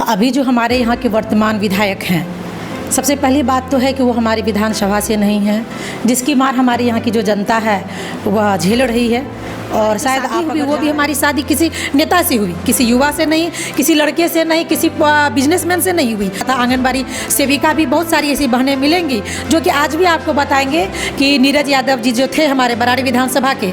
अभी जो हमारे यहाँ के वर्तमान विधायक हैं, सबसे पहली बात तो है कि वो हमारी विधानसभा से नहीं है, जिसकी मार हमारे यहाँ की जो जनता है वह झेल रही है। और शायद वो भी हमारी शादी किसी नेता से हुई, किसी युवा से नहीं, किसी लड़के से नहीं, किसी बिजनेसमैन से नहीं हुई। आंगनबाड़ी सेविका भी बहुत सारी ऐसी बहनें मिलेंगी जो कि आज भी आपको बताएंगे कि नीरज यादव जी जो थे हमारे बराड़ी विधानसभा के,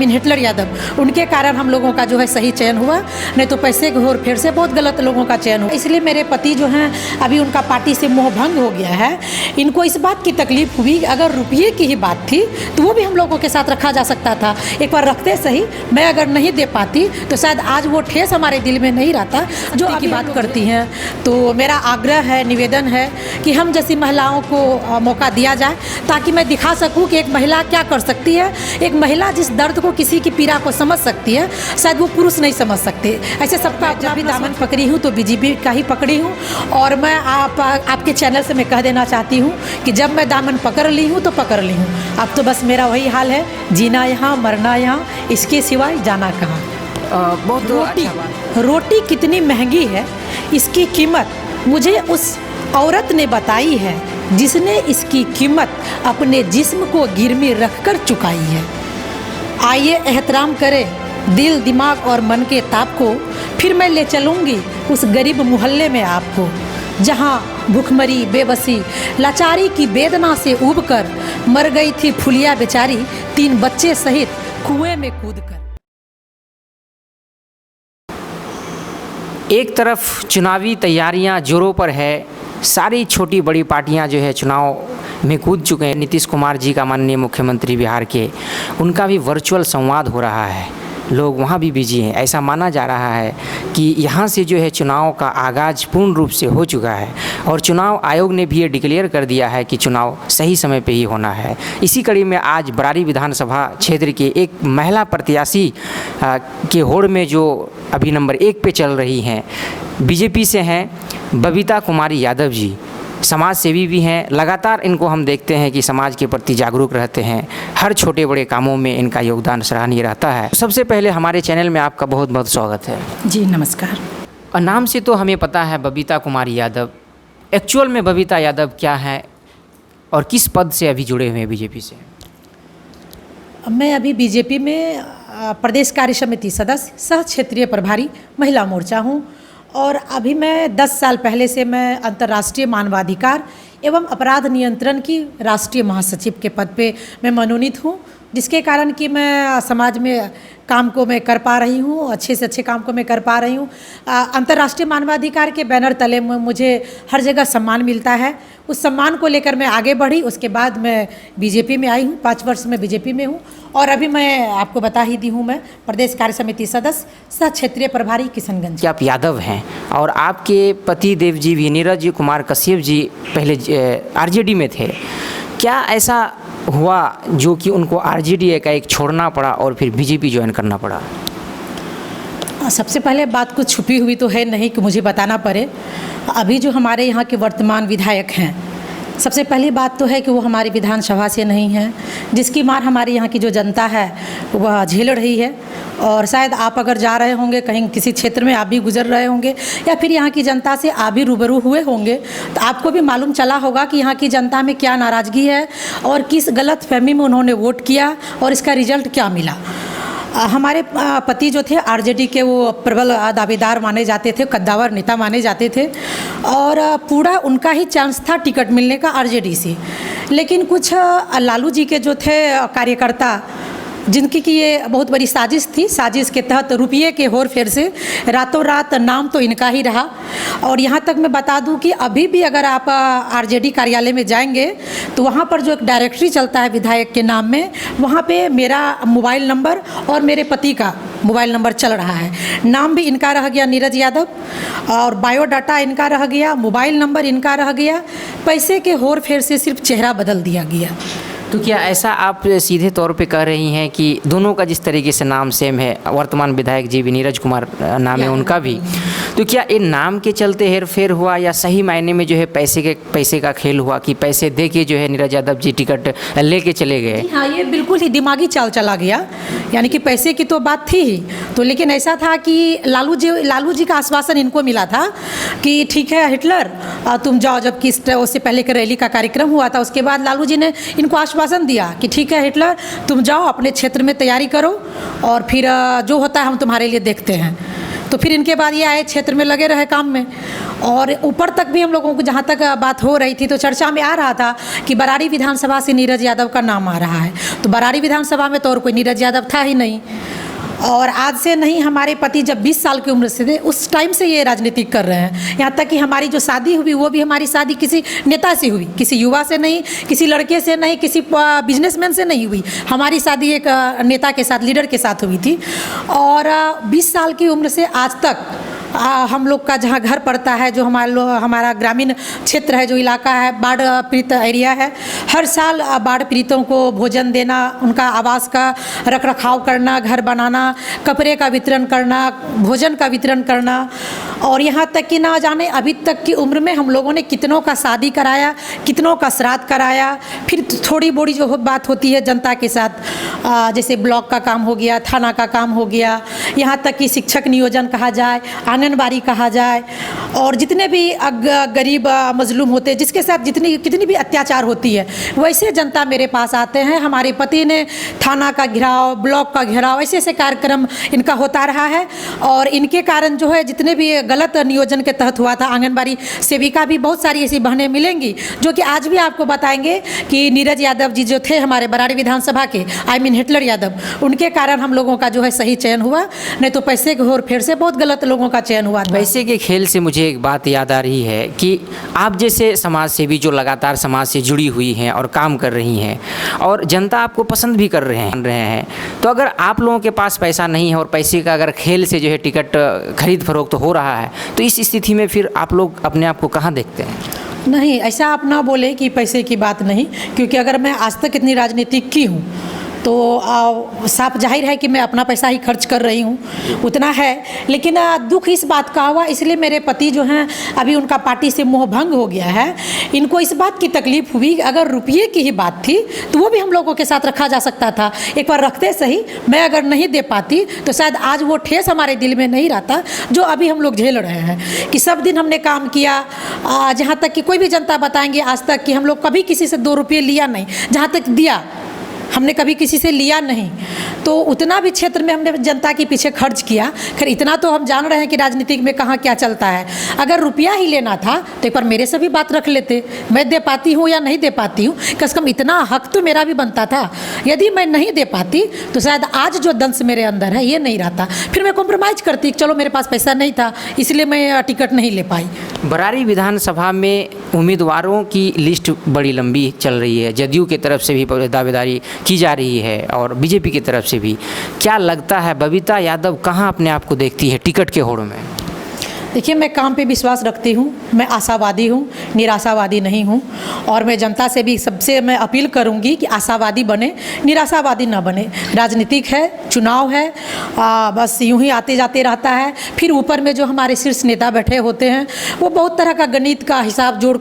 हिटलर यादव, उनके कारण हम लोगों का जो है सही चयन हुआ, नहीं तो पैसे के घोर फेर से बहुत गलत लोगों का चयन हुआ। इसलिए मेरे पति जो हैं अभी उनका पार्टी से मोह भंग हो गया है। इनको इस बात की तकलीफ हुई, अगर रुपये की ही बात थी तो वो भी हम लोगों के साथ रखा जा सकता था, एक बार रखते सही। मैं अगर नहीं दे पाती तो शायद आज वो ठेस हमारे दिल में नहीं रहता। जो की बात करती हैं, तो मेरा आग्रह है, निवेदन है कि हम जैसी महिलाओं को मौका दिया जाए, ताकि मैं दिखा सकूं कि एक महिला क्या कर सकती है। एक महिला जिस दर्द को, किसी की पीड़ा को समझ सकती है, शायद वो पुरुष नहीं समझ सकते। ऐसे सबका जब भी दामन पकड़ी हूँ तो बीजेपी का ही पकड़ी हूँ। और मैं आपके चैनल से मैं कह देना चाहती हूँ कि जब मैं दामन पकड़ ली हूँ तो पकड़ ली हूँ। अब तो बस मेरा वही हाल है, जीना यहाँ मरना यहाँ, इसके सिवाय जाना कहाँ। रोटी कितनी महंगी है, इसकी कीमत मुझे उस औरत ने बताई है जिसने इसकी कीमत अपने जिस्म को गिरवी रखकर चुकाई है। आइए एहतराम करें दिल, दिमाग और मन के ताप को, फिर मैं ले चलूँगी उस गरीब मोहल्ले में आपको, जहाँ भूखमरी, बेबसी, लाचारी की वेदना से ऊबकर मर गई थी फुलिया बेचारी, 3 बच्चे सहित कुएं में कूदकर। एक तरफ चुनावी तैयारियां जोरों पर है, सारी छोटी बड़ी पार्टियां जो है चुनाव में कूद चुके हैं। नीतीश कुमार जी का माननीय मुख्यमंत्री बिहार के, उनका भी वर्चुअल संवाद हो रहा है, लोग वहाँ भी बिजी हैं। ऐसा माना जा रहा है कि यहाँ से जो है चुनाव का आगाज़ पूर्ण रूप से हो चुका है और चुनाव आयोग ने भी ये डिक्लेयर कर दिया है कि चुनाव सही समय पे ही होना है। इसी कड़ी में आज बराड़ी विधानसभा क्षेत्र के एक महिला प्रत्याशी के होड़ में जो अभी नंबर 1 पे चल रही हैं, बीजेपी से हैं बबीता कुमारी यादव जी, समाज सेवी भी हैं। लगातार इनको हम देखते हैं कि समाज के प्रति जागरूक रहते हैं, हर छोटे बड़े कामों में इनका योगदान सराहनीय रहता है। सबसे पहले हमारे चैनल में आपका बहुत बहुत स्वागत है जी। नमस्कार। और नाम से तो हमें पता है बबीता कुमारी यादव, एक्चुअल में बबीता यादव क्या है और किस पद से अभी जुड़े हुए हैं बीजेपी से? मैं अभी बीजेपी में प्रदेश कार्य समिति सदस्य, सह क्षेत्रीय प्रभारी महिला मोर्चा हूँ। और अभी मैं 10 साल पहले से मैं अंतर्राष्ट्रीय मानवाधिकार एवं अपराध नियंत्रण की राष्ट्रीय महासचिव के पद पे मैं मनोनीत हूँ, जिसके कारण कि मैं समाज में काम को मैं कर पा रही हूँ, अच्छे से अच्छे काम को मैं कर पा रही हूँ। अंतर्राष्ट्रीय मानवाधिकार के बैनर तले मुझे हर जगह सम्मान मिलता है, उस सम्मान को लेकर मैं आगे बढ़ी। उसके बाद मैं बीजेपी में आई हूँ, 5 वर्ष में बीजेपी में हूँ। और अभी मैं आपको बता ही दी हूँ, मैं प्रदेश कार्य समिति सदस्य, सह क्षेत्रीय प्रभारी किशनगंज। आप यादव हैं और आपके पति देव जी भी नीरज कुमार कश्यप जी पहले आरजेडी में थे। क्या ऐसा हुआ जो कि उनको आरजेडी का एक छोड़ना पड़ा और फिर बीजेपी ज्वाइन करना पड़ा? सबसे पहले बात कुछ छुपी हुई तो है नहीं कि मुझे बताना पड़े। अभी जो हमारे यहाँ के वर्तमान विधायक हैं, सबसे पहली बात तो है कि वो हमारी विधानसभा से नहीं है, जिसकी मार हमारे यहाँ की जो जनता है वह झेल रही है। और शायद आप अगर जा रहे होंगे कहीं किसी क्षेत्र में, आप भी गुजर रहे होंगे या फिर यहाँ की जनता से आप भी रूबरू हुए होंगे, तो आपको भी मालूम चला होगा कि यहाँ की जनता में क्या नाराज़गी है और किस गलत फहमी में उन्होंने वोट किया और इसका रिजल्ट क्या मिला। हमारे पति जो थे आरजेडी के, वो प्रबल दावेदार माने जाते थे, कद्दावर नेता माने जाते थे और पूरा उनका ही चांस था टिकट मिलने का आरजेडी से। लेकिन कुछ लालू जी के जो थे कार्यकर्ता, जिनकी कि ये बहुत बड़ी साजिश थी, साजिश के तहत रुपये के होर फेर से रातों रात नाम तो इनका ही रहा। और यहाँ तक मैं बता दूं कि अभी भी अगर आप आरजेडी कार्यालय में जाएंगे तो वहाँ पर जो एक डायरेक्टरी चलता है विधायक के नाम में, वहाँ पे मेरा मोबाइल नंबर और मेरे पति का मोबाइल नंबर चल रहा है। नाम भी इनका रह गया नीरज यादव और बायोडाटा इनका रह गया, मोबाइल नंबर इनका रह गया, पैसे के होर फेर से सिर्फ चेहरा बदल दिया गया। तो क्या ऐसा आप सीधे तौर पे कह रही हैं कि दोनों का जिस तरीके से नाम सेम है, वर्तमान विधायक जी भी नीरज कुमार नाम है उनका भी, तो क्या ये नाम के चलते हेर फेर हुआ या सही मायने में जो है पैसे का खेल हुआ कि पैसे दे के जो है नीरज यादव जी टिकट लेके चले गए? हाँ, ये बिल्कुल ही दिमागी चाल चला गया, यानी कि पैसे की तो बात थी ही, तो लेकिन ऐसा था कि लालू जी का आश्वासन इनको मिला था कि ठीक है हिटलर तुम जाओ, जबकि उससे पहले के रैली का कार्यक्रम हुआ था, उसके बाद लालू जी ने इनको आश्वासन दिया कि ठीक है हिटलर तुम जाओ अपने क्षेत्र में तैयारी करो और फिर जो होता है हम तुम्हारे लिए देखते हैं। तो फिर इनके बाद ये आए, क्षेत्र में लगे रहे काम में, और ऊपर तक भी हम लोगों को जहाँ तक बात हो रही थी तो चर्चा में आ रहा था कि बरारी विधानसभा से नीरज यादव का नाम आ रहा है। तो बरारी विधानसभा में तो और कोई नीरज यादव था ही नहीं, और आज से नहीं, हमारे पति जब 20 साल की उम्र से थे उस टाइम से ये राजनीति कर रहे हैं। यहाँ तक कि हमारी जो शादी हुई वो भी हमारी शादी किसी नेता से हुई, किसी युवा से नहीं, किसी लड़के से नहीं, किसी बिजनेसमैन से नहीं हुई। हमारी शादी एक नेता के साथ, लीडर के साथ हुई थी। और 20 साल की उम्र से आज तक हम लोग का जहाँ घर पड़ता है, जो हमारा ग्रामीण क्षेत्र है, जो इलाका है, बाढ़ पीड़ित एरिया है, हर साल बाढ़ पीड़ितों को भोजन देना, उनका आवास का रखरखाव करना, घर बनाना, कपड़े का वितरण करना, भोजन का वितरण करना, और यहाँ तक कि ना जाने अभी तक की उम्र में हम लोगों ने कितनों का शादी कराया, कितनों का श्राद्ध कराया। फिर थोड़ी बड़ी जो बात होती है जनता के साथ, जैसे ब्लॉक का काम हो गया, थाना का काम हो गया, यहाँ तक कि शिक्षक नियोजन कहा जाए, आंगनबाड़ी कहा जाए, और जितने भी गरीब मजलूम होते हैं, जिसके साथ कितनी भी अत्याचार होती है, वैसे जनता मेरे पास आते हैं। हमारे पति ने थाना का घेराव, ब्लॉक का घेराव, ऐसे ऐसे कार्यक्रम इनका होता रहा है, और इनके कारण जो है जितने भी गलत नियोजन के तहत हुआ था, आंगनबाड़ी सेविका भी बहुत सारी ऐसी बहनें मिलेंगी जो कि आज भी आपको बताएंगे कि नीरज यादव जी जो थे हमारे बरारी विधानसभा के, हिटलर यादव, उनके कारण हम लोगों का जो है सही चयन हुआ, नहीं तो पैसे के घोर फेर से बहुत गलत लोगों का चयन हुआ। पैसे के खेल से मुझे एक बात याद आ रही है कि आप जैसे समाज सेवी जो लगातार समाज से जुड़ी हुई हैं और काम कर रही हैं, और जनता आपको पसंद भी कर रहे हैं, तो अगर आप लोगों के पास पैसा नहीं है और पैसे का अगर खेल से जो है टिकट खरीद फरोख्त हो रहा है, तो इस स्थिति में फिर आप लोग अपने आप को कहाँ देखते हैं? नहीं, ऐसा आप ना बोले कि पैसे की बात नहीं, क्योंकि अगर मैं आज तक इतनी राजनीति की हूँ तो साफ जाहिर है कि मैं अपना पैसा ही खर्च कर रही हूँ, उतना है। लेकिन दुख इस बात का हुआ, इसलिए मेरे पति जो हैं अभी उनका पार्टी से मोह भंग हो गया है। इनको इस बात की तकलीफ़ हुई, अगर रुपये की ही बात थी तो वो भी हम लोगों के साथ रखा जा सकता था, एक बार रखते सही। मैं अगर नहीं दे पाती तो शायद आज वो ठेस हमारे दिल में नहीं रहता जो अभी हम लोग झेल रहे हैं। कि सब दिन हमने काम किया, जहाँ तक कि कोई भी जनता बताएंगे आज तक कि हम लोग कभी किसी से 2 रुपये लिया नहीं, जहाँ तक दिया हमने कभी किसी से लिया नहीं। तो उतना भी क्षेत्र में हमने जनता के पीछे खर्च किया। खैर इतना तो हम जान रहे हैं कि राजनीति में कहाँ क्या चलता है। अगर रुपया ही लेना था तो एक बार मेरे से भी बात रख लेते, मैं दे पाती हूँ या नहीं दे पाती हूँ, कम से कम इतना हक तो मेरा भी बनता था। यदि मैं नहीं दे पाती तो शायद आज जो दंश मेरे अंदर है ये नहीं रहता, फिर मैं कॉम्प्रोमाइज़ करती। चलो मेरे पास पैसा नहीं था इसलिए मैं टिकट नहीं ले पाई। बरारी विधानसभा में उम्मीदवारों की लिस्ट बड़ी लंबी चल रही है, जदयू की तरफ से भी दावेदारी की जा रही है और बीजेपी की तरफ से भी। क्या लगता है बबीता यादव कहाँ अपने आप को देखती है टिकट के होड़ में? देखिए, मैं काम पे विश्वास रखती हूँ, मैं आशावादी हूँ, निराशावादी नहीं हूँ। और मैं जनता से भी सबसे मैं अपील करूँगी कि आशावादी बने, निराशावादी ना बने। राजनीतिक है, चुनाव है, बस यूँ ही आते जाते रहता है। फिर ऊपर में जो हमारे शीर्ष नेता बैठे होते हैं वो बहुत तरह का गणित का हिसाब जोड़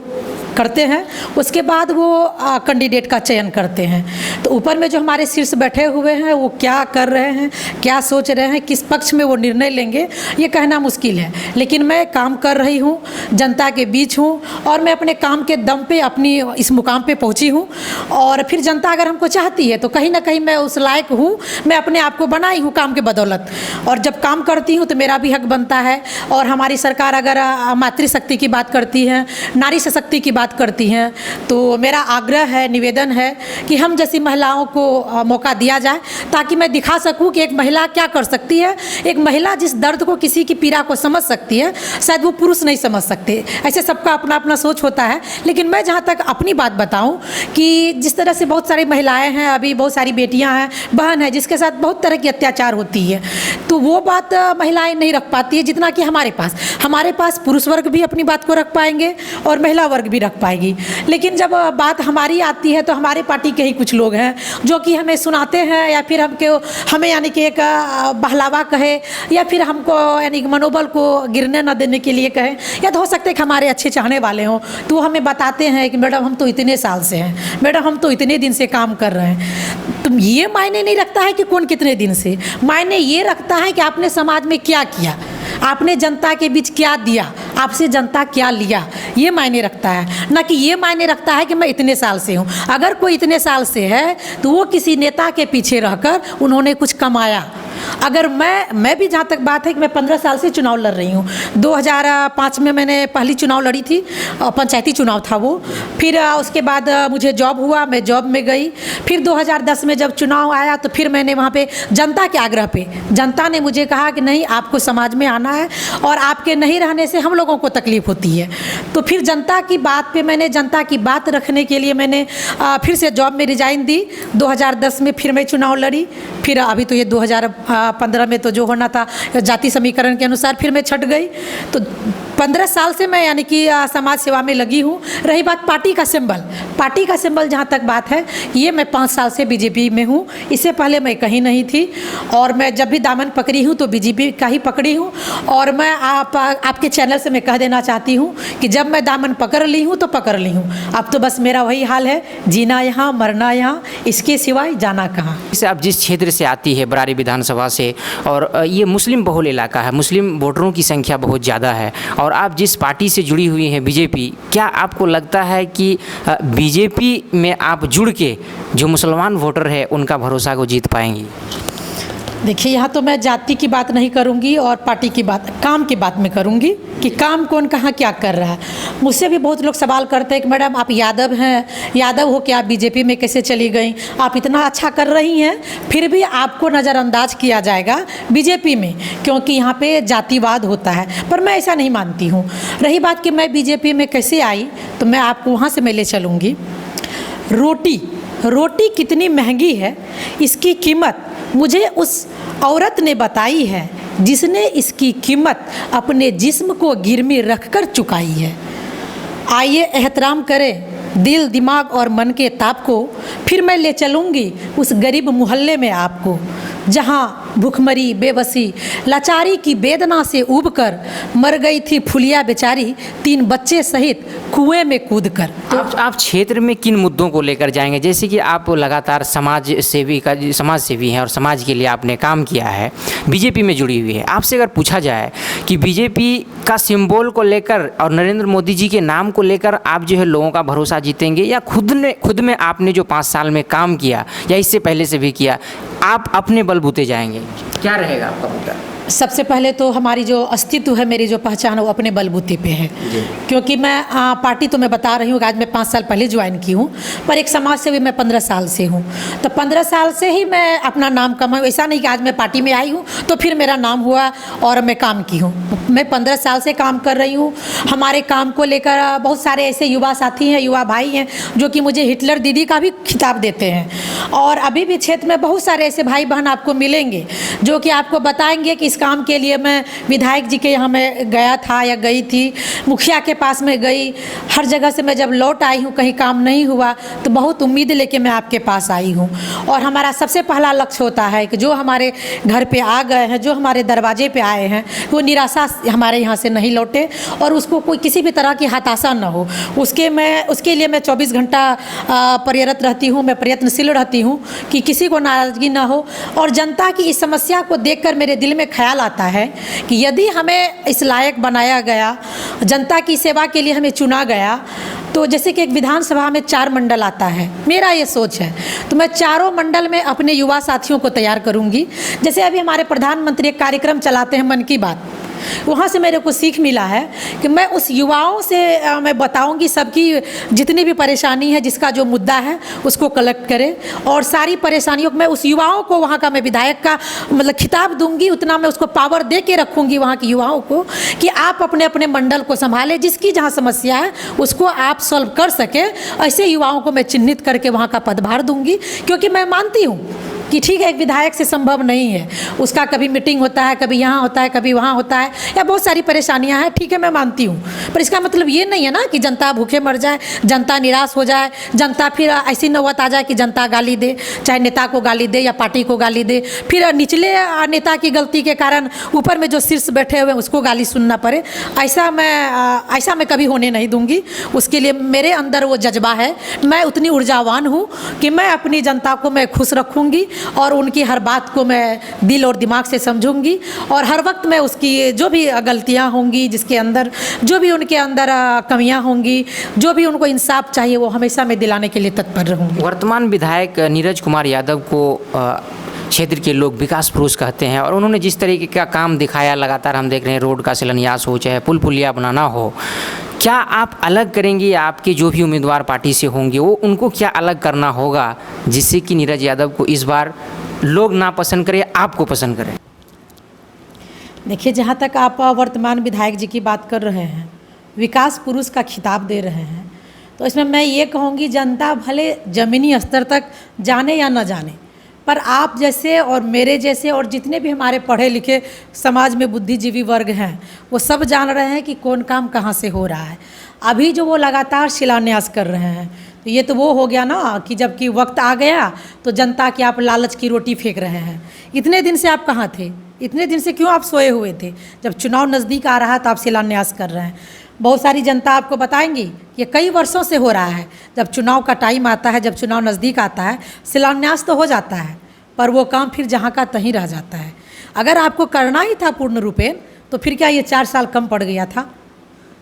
करते हैं, उसके बाद वो कैंडिडेट का चयन करते हैं। तो ऊपर में जो हमारे शीर्ष बैठे हुए हैं वो क्या कर रहे हैं, क्या सोच रहे हैं, किस पक्ष में वो निर्णय लेंगे, ये कहना मुश्किल है। लेकिन मैं काम कर रही हूँ, जनता के बीच हूँ, और मैं अपने काम के दम पे अपनी इस मुकाम पे पहुँची हूँ। और फिर जनता अगर हमको चाहती है तो कहीं ना कहीं मैं उस लायक हूँ, मैं अपने आप को बनाई हूँ काम के बदौलत। और जब काम करती हूँ तो मेरा भी हक बनता है। और हमारी सरकार अगर मातृशक्ति की बात करती है, नारी सशक्ति की करती हैं, तो मेरा आग्रह है, निवेदन है कि हम जैसी महिलाओं को मौका दिया जाए ताकि मैं दिखा सकूं कि एक महिला क्या कर सकती है। एक महिला जिस दर्द को, किसी की पीड़ा को समझ सकती है, शायद वो पुरुष नहीं समझ सकते। ऐसे सबका अपना अपना सोच होता है। लेकिन मैं जहाँ तक अपनी बात बताऊँ कि जिस तरह से बहुत सारी महिलाएं हैं, अभी बहुत सारी बेटियाँ हैं, बहन है, जिसके साथ बहुत तरह की अत्याचार होती है, तो वो बात महिलाएं नहीं रख पाती है जितना कि हमारे पास पुरुष वर्ग भी अपनी बात को रख पाएंगे और महिला वर्ग भी रख रख पाएगी। लेकिन जब बात हमारी आती है तो हमारे पार्टी के ही कुछ लोग हैं जो कि हमें सुनाते हैं या फिर हमें यानी कि एक बहलावा कहे या फिर हमको यानी कि मनोबल को गिरने न देने के लिए कहे, या तो हो सकता है कि हमारे अच्छे चाहने वाले हों तो वो हमें बताते हैं कि मैडम हम तो इतने साल से हैं, मैडम हम तो इतने दिन से काम कर रहे हैं। तो ये मायने नहीं रखता है कि कौन कितने दिन से, मायने ये रखता है कि आपने समाज में क्या किया, आपने जनता के बीच क्या दिया, आपसे जनता क्या लिया, ये मायने रखता है। ना कि ये मायने रखता है कि मैं इतने साल से हूँ। अगर कोई इतने साल से है तो वो किसी नेता के पीछे रहकर उन्होंने कुछ कमाया। अगर मैं भी, जहाँ तक बात है कि मैं 15 साल से चुनाव लड़ रही हूँ। 2005 में मैंने पहली चुनाव लड़ी थी, पंचायती चुनाव था वो। फिर उसके बाद मुझे जॉब हुआ, मैं जॉब में गई। फिर 2010 में जब चुनाव आया तो फिर मैंने वहाँ पे जनता के आग्रह पे, जनता ने मुझे कहा कि नहीं आपको समाज में आना है और आपके नहीं रहने से हम लोगों को तकलीफ़ होती है। तो फिर जनता की बात पे मैंने, जनता की बात रखने के लिए मैंने फिर से जॉब में रिज़ाइन दी। 2010 में फिर मैं चुनाव लड़ी। फिर अभी तो ये 2015 में तो जो होना था जाति समीकरण के अनुसार फिर मैं छट गई। तो 15 साल से मैं यानी कि समाज सेवा में लगी हूँ। रही बात पार्टी का सिंबल जहाँ तक बात है, ये मैं 5 साल से बीजेपी में हूँ। इससे पहले मैं कहीं नहीं थी और मैं जब भी दामन पकड़ी हूँ तो बीजेपी का ही पकड़ी हूँ। और मैं आपके चैनल से मैं कह देना चाहती हूँ कि जब मैं दामन पकड़ ली हूँ तो पकड़ ली हूँ। अब तो बस मेरा वही हाल है, जीना यहाँ मरना यहाँ, इसके सिवाय जाना कहाँ। जैसे आप जिस क्षेत्र से आती है बरारी विधानसभा से, और ये मुस्लिम बहुल इलाका है, मुस्लिम वोटरों की संख्या बहुत ज़्यादा है, और आप जिस पार्टी से जुड़ी हुई हैं बीजेपी, क्या आपको लगता है कि बीजेपी में आप जुड़ के जो मुसलमान वोटर है उनका भरोसा को जीत पाएंगी? देखिए, यहाँ तो मैं जाति की बात नहीं करूँगी और पार्टी की बात, काम की बात मैं करूँगी कि काम कौन कहाँ क्या कर रहा है। मुझसे भी बहुत लोग सवाल करते हैं कि मैडम आप यादव हैं, यादव हो क्या, आप बीजेपी में कैसे चली गई, आप इतना अच्छा कर रही हैं फिर भी आपको नज़रअंदाज किया जाएगा बीजेपी में, क्योंकि यहाँ पे जातिवाद होता है। पर मैं ऐसा नहीं मानती हूँ। रही बात कि मैं बीजेपी में कैसे आई, तो मैं आपको वहाँ से मैं ले चलूँगी। रोटी कितनी महंगी है, इसकी कीमत मुझे उस औरत ने बताई है जिसने इसकी कीमत अपने जिस्म को गिरवी रखकर चुकाई है। आइए एहतराम करें दिल, दिमाग और मन के ताप को, फिर मैं ले चलूँगी उस गरीब मोहल्ले में आपको, जहाँ भूखमरी, बेबसी, लाचारी की वेदना से उबकर मर गई थी फुलिया बेचारी 3 बच्चे सहित कुएं में कूदकर। तो आप क्षेत्र में किन मुद्दों को लेकर जाएंगे? जैसे कि आप लगातार समाज सेवी हैं और समाज के लिए आपने काम किया है, बीजेपी में जुड़ी हुई है। आपसे अगर पूछा जाए कि बीजेपी का सिंबल को लेकर और नरेंद्र मोदी जी के नाम को लेकर आप जो है लोगों का भरोसा जीतेंगे, या खुद में आपने जो 5 साल में काम किया या इससे पहले से भी किया, आप अपने बलबूते जाएंगे? क्या रहेगा आपका मुद्दा? सबसे पहले तो हमारी जो अस्तित्व है, मेरी जो पहचान है वो अपने बलबूते पे है। क्योंकि मैं पार्टी तो मैं बता रही हूँ कि आज मैं 5 साल पहले ज्वाइन की हूँ, पर एक समाज सेवी मैं 15 साल से हूँ। तो 15 साल से ही मैं अपना नाम कमाऊँ। ऐसा नहीं कि आज मैं पार्टी में आई हूँ तो फिर मेरा नाम हुआ और मैं काम की हूँ। मैं 15 साल से काम कर रही हूँ। हमारे काम को लेकर बहुत सारे ऐसे युवा साथी हैं, युवा भाई हैं जो कि मुझे हिटलर दीदी का भी खिताब देते हैं। और अभी भी क्षेत्र में बहुत सारे ऐसे भाई बहन आपको मिलेंगे जो कि आपको बताएंगे कि काम के लिए मैं विधायक जी के यहाँ मैं गया था या गई थी, मुखिया के पास में गई, हर जगह से मैं जब लौट आई हूँ कहीं काम नहीं हुआ तो बहुत उम्मीद लेके मैं आपके पास आई हूँ। और हमारा सबसे पहला लक्ष्य होता है कि जो हमारे घर पे आ गए हैं, जो हमारे दरवाजे पे आए हैं, वो निराशा हमारे यहाँ से नहीं लौटे और उसको कोई किसी भी तरह की हताशा न हो। उसके लिए मैं 24 घंटा प्रयत्नरत रहती हूँ, मैं प्रयत्नशील रहती हूँ कि किसी को नाराज़गी ना हो। और जनता की इस समस्या को देखकर मेरे दिल में ख्याल आता है कि यदि हमें इस लायक बनाया गया, जनता की सेवा के लिए हमें चुना गया, तो जैसे कि एक विधानसभा में 4 मंडल आता है, मेरा ये सोच है, तो मैं चारों मंडल में अपने युवा साथियों को तैयार करूंगी। जैसे अभी हमारे प्रधानमंत्री एक कार्यक्रम चलाते हैं मन की बात, वहाँ से मेरे को सीख मिला है कि मैं उस युवाओं से मैं बताऊंगी सबकी जितनी भी परेशानी है, जिसका जो मुद्दा है उसको कलेक्ट करें और सारी परेशानियों को मैं उस युवाओं को, वहाँ का मैं विधायक का मतलब खिताब दूंगी, उतना मैं उसको पावर दे के रखूँगी वहाँ के युवाओं को कि आप अपने अपने मंडल को संभालें, जिसकी जहाँ समस्या है उसको आप सॉल्व कर सकें। ऐसे युवाओं को मैं चिन्हित करके वहाँ का पदभार दूंगी, क्योंकि मैं मानती हूँ कि ठीक है एक विधायक से संभव नहीं है, उसका कभी मीटिंग होता है, कभी यहाँ होता है, कभी वहाँ होता है, या बहुत सारी परेशानियाँ हैं, ठीक है मैं मानती हूँ, पर इसका मतलब ये नहीं है ना कि जनता भूखे मर जाए, जनता निराश हो जाए, जनता फिर ऐसी नौबत आ जाए कि जनता गाली दे, चाहे नेता को गाली दे या पार्टी को गाली दे, फिर निचले नेता की गलती के कारण ऊपर में जो शीर्ष बैठे हुए हैं उसको गाली सुनना पड़े। ऐसा मैं कभी होने नहीं दूंगी। उसके लिए मेरे अंदर वो जज्बा है, मैं उतनी ऊर्जावान हूँ कि मैं अपनी जनता को मैं खुश रखूँगी और उनकी हर बात को मैं दिल और दिमाग से समझूंगी, और हर वक्त मैं उसकी जो भी गलतियाँ होंगी, जिसके अंदर जो भी उनके अंदर कमियाँ होंगी, जो भी उनको इंसाफ चाहिए, वो हमेशा मैं दिलाने के लिए तत्पर रहूँगी। वर्तमान विधायक नीरज कुमार यादव को क्षेत्र के लोग विकास पुरुष कहते हैं, और उन्होंने जिस तरीके का काम दिखाया, लगातार हम देख रहे हैं, रोड का शिलान्यास हो, चाहे पुल पुलिया बनाना हो, क्या आप अलग करेंगे? आपके जो भी उम्मीदवार पार्टी से होंगे वो उनको क्या अलग करना होगा जिससे कि नीरज यादव को इस बार लोग ना पसंद करें, आपको पसंद करें? देखिए, जहाँ तक आप वर्तमान विधायक जी की बात कर रहे हैं, विकास पुरुष का खिताब दे रहे हैं, तो इसमें मैं ये कहूँगी जनता भले ज़मीनी स्तर तक जाने या न जाने, पर आप जैसे और मेरे जैसे और जितने भी हमारे पढ़े लिखे समाज में बुद्धिजीवी वर्ग हैं, वो सब जान रहे हैं कि कौन काम कहाँ से हो रहा है। अभी जो वो लगातार शिलान्यास कर रहे हैं, तो ये तो वो हो गया ना कि जबकि वक्त आ गया तो जनता की आप लालच की रोटी फेंक रहे हैं। इतने दिन से आप कहाँ थे? इतने दिन से क्यों आप सोए हुए थे? जब चुनाव नज़दीक आ रहा है तो आप शिलान्यास कर रहे हैं। बहुत सारी जनता आपको बताएंगी कि कई वर्षों से हो रहा है, जब चुनाव का टाइम आता है, जब चुनाव नज़दीक आता है, शिलान्यास तो हो जाता है, पर वो काम फिर जहाँ का तहीं रह जाता है। अगर आपको करना ही था पूर्ण रूपेण, तो फिर क्या ये 4 साल कम पड़ गया था?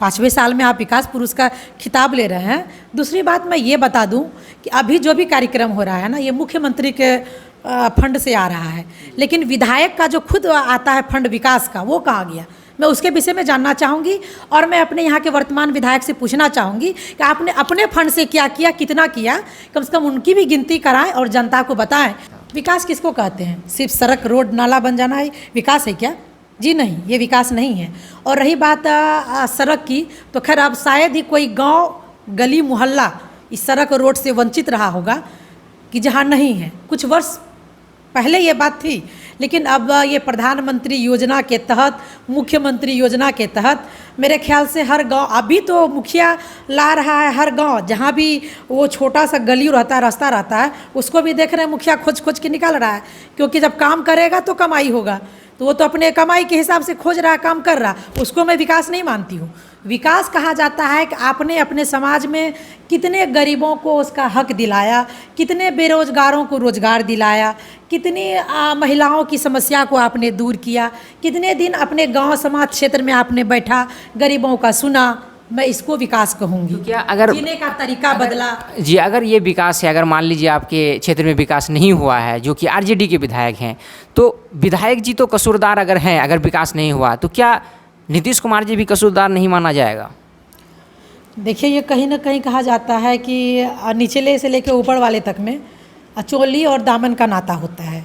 5वें साल में आप विकास पुरुष का खिताब ले रहे हैं। दूसरी बात मैं ये बता दूं कि अभी जो भी कार्यक्रम हो रहा है ना, ये मुख्यमंत्री के फंड से आ रहा है, लेकिन विधायक का जो खुद आता है फंड विकास का, वो कहाँ गया? मैं उसके विषय में जानना चाहूँगी, और मैं अपने यहाँ के वर्तमान विधायक से पूछना चाहूँगी कि आपने अपने फंड से क्या किया, कितना किया, कम से कम उनकी भी गिनती कराएं और जनता को बताएं। विकास किसको कहते हैं? सिर्फ सड़क, रोड, नाला बन जाना है विकास है क्या? जी नहीं, ये विकास नहीं है। और रही बात सड़क की, तो खैर अब शायद ही कोई गांव, गली, मोहल्ला इस सड़क और रोड से वंचित रहा होगा कि जहां नहीं है। कुछ वर्ष पहले ये बात थी, लेकिन अब ये प्रधानमंत्री योजना के तहत, मुख्यमंत्री योजना के तहत मेरे ख्याल से हर गांव, अभी तो मुखिया ला रहा है, हर गांव जहां भी वो छोटा सा गली रहता है, रास्ता रहता है, उसको भी देख रहे हैं मुखिया खोज खोज के निकाल रहा है, क्योंकि जब काम करेगा तो कमाई होगा, तो वो तो अपने कमाई के हिसाब से खोज रहा, काम कर रहा। उसको मैं विकास नहीं मानती हूँ। विकास कहा जाता है कि आपने अपने समाज में कितने गरीबों को उसका हक दिलाया, कितने बेरोजगारों को रोजगार दिलाया, कितनी महिलाओं की समस्या को आपने दूर किया, कितने दिन अपने गांव समाज क्षेत्र में आपने बैठा, गरीबों का सुना। मैं इसको विकास कहूँगी। क्या अगर जीने का तरीका बदला जी, अगर ये विकास है, अगर मान लीजिए आपके क्षेत्र में विकास नहीं हुआ है, जो कि आरजेडी के विधायक हैं, तो विधायक जी तो कसूरदार अगर हैं, अगर विकास नहीं हुआ, तो क्या नीतीश कुमार जी भी कसूरदार नहीं माना जाएगा? देखिए, ये कहीं ना कहीं कहा जाता है कि निचले से लेकर ऊपर वाले तक में चोली और दामन का नाता होता है।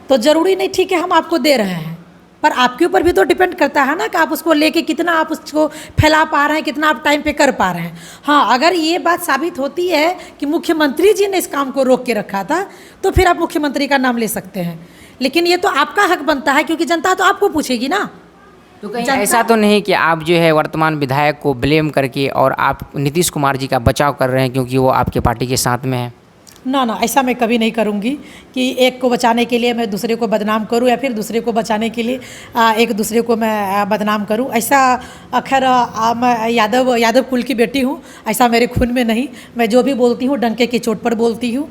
तो ज़रूरी नहीं, ठीक है हम आपको दे रहे हैं, पर आपके ऊपर भी तो डिपेंड करता है ना कि आप उसको लेके कितना आप उसको फैला पा रहे हैं, कितना आप टाइम पे कर पा रहे हैं। हाँ, अगर ये बात साबित होती है कि मुख्यमंत्री जी ने इस काम को रोक के रखा था, तो फिर आप मुख्यमंत्री का नाम ले सकते हैं, लेकिन ये तो आपका हक बनता है, क्योंकि जनता तो आपको पूछेगी ना। तो कहीं ऐसा तो नहीं कि आप जो है वर्तमान विधायक को ब्लेम करके और आप नीतीश कुमार जी का बचाव कर रहे हैं क्योंकि वो आपके पार्टी के साथ में है? ना ना, ऐसा मैं कभी नहीं करूँगी कि एक को बचाने के लिए मैं दूसरे को बदनाम करूँ, या फिर दूसरे को बचाने के लिए एक दूसरे को मैं बदनाम करूँ। ऐसा खैर मैं यादव कुल की बेटी हूँ, ऐसा मेरे खून में नहीं। मैं जो भी बोलती हूँ डंके की चोट पर बोलती हूँ।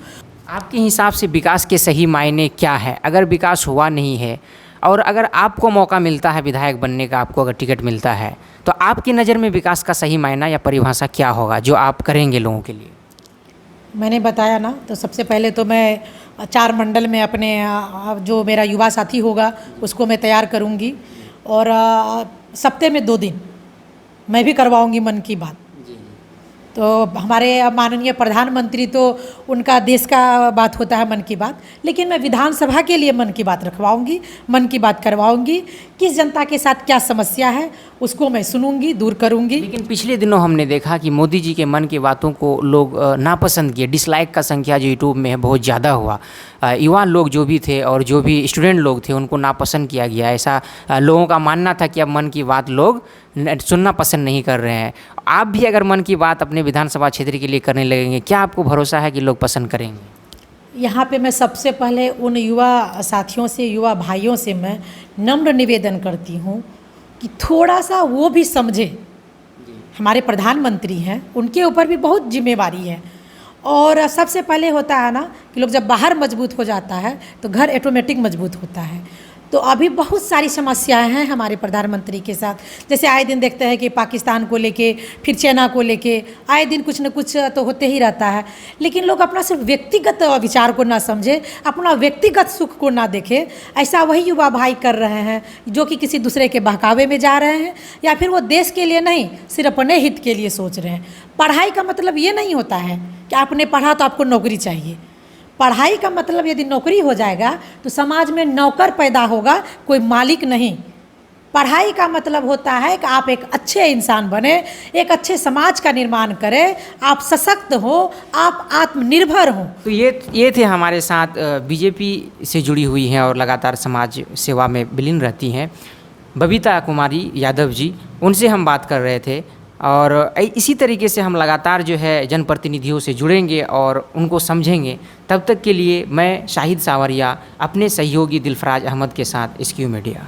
आपके हिसाब से विकास के सही मायने क्या है? अगर विकास हुआ नहीं है और अगर आपको मौका मिलता है विधायक बनने का, आपको अगर टिकट मिलता है, तो आपकी नज़र में विकास का सही मायना या परिभाषा क्या होगा जो आप करेंगे लोगों के लिए? मैंने बताया ना, तो सबसे पहले तो मैं 4 मंडल में अपने जो मेरा युवा साथी होगा उसको मैं तैयार करूँगी, और सप्ताह में 2 दिन मैं भी करवाऊँगी मन की बात। तो हमारे माननीय प्रधानमंत्री तो उनका देश का बात होता है मन की बात, लेकिन मैं विधानसभा के लिए मन की बात रखवाऊंगी, मन की बात करवाऊंगी। किस जनता के साथ क्या समस्या है उसको मैं सुनूंगी, दूर करूंगी। लेकिन पिछले दिनों हमने देखा कि मोदी जी के मन की बातों को लोग नापसंद किए, डिसलाइक का संख्या जो यूट्यूब में है बहुत ज़्यादा हुआ। युवा लोग जो भी थे और जो भी स्टूडेंट लोग थे उनको नापसंद किया गया। ऐसा लोगों का मानना था कि अब मन की बात लोग सुनना पसंद नहीं कर रहे हैं। आप भी अगर मन की बात अपने विधानसभा क्षेत्र के लिए करने लगेंगे, क्या आपको भरोसा है कि लोग पसंद करेंगे? यहाँ पे मैं सबसे पहले उन युवा साथियों से, युवा भाइयों से मैं नम्र निवेदन करती हूँ कि थोड़ा सा वो भी समझे। हमारे प्रधानमंत्री हैं, उनके ऊपर भी बहुत जिम्मेवारी है। और सबसे पहले होता है ना कि लोग जब बाहर मजबूत हो जाता है तो घर ऑटोमेटिक मजबूत होता है। तो अभी बहुत सारी समस्याएं हैं हमारे प्रधानमंत्री के साथ, जैसे आए दिन देखते हैं कि पाकिस्तान को लेके, फिर चाइना को लेके आए दिन कुछ न कुछ तो होते ही रहता है। लेकिन लोग अपना सिर्फ व्यक्तिगत विचार को ना समझे, अपना व्यक्तिगत सुख को ना देखे। ऐसा वही युवा भाई कर रहे हैं जो कि किसी दूसरे के बहकावे में जा रहे हैं, या फिर वो देश के लिए नहीं सिर्फ अपने हित के लिए सोच रहे हैं। पढ़ाई का मतलब ये नहीं होता है कि आपने पढ़ा तो आपको नौकरी चाहिए। पढ़ाई का मतलब यदि नौकरी हो जाएगा तो समाज में नौकर पैदा होगा, कोई मालिक नहीं। पढ़ाई का मतलब होता है कि आप एक अच्छे इंसान बने, एक अच्छे समाज का निर्माण करें, आप सशक्त हो, आप आत्मनिर्भर हो। तो ये थे हमारे साथ बीजेपी से जुड़ी हुई हैं और लगातार समाज सेवा में विलीन रहती हैं बबीता कुमारी यादव जी। उनसे हम बात कर रहे थे और इसी तरीके से हम लगातार जो है जनप्रतिनिधियों से जुड़ेंगे और उनको समझेंगे। तब तक के लिए मैं शाहिद सावरिया अपने सहयोगी दिलफराज अहमद के साथ SQ मीडिया।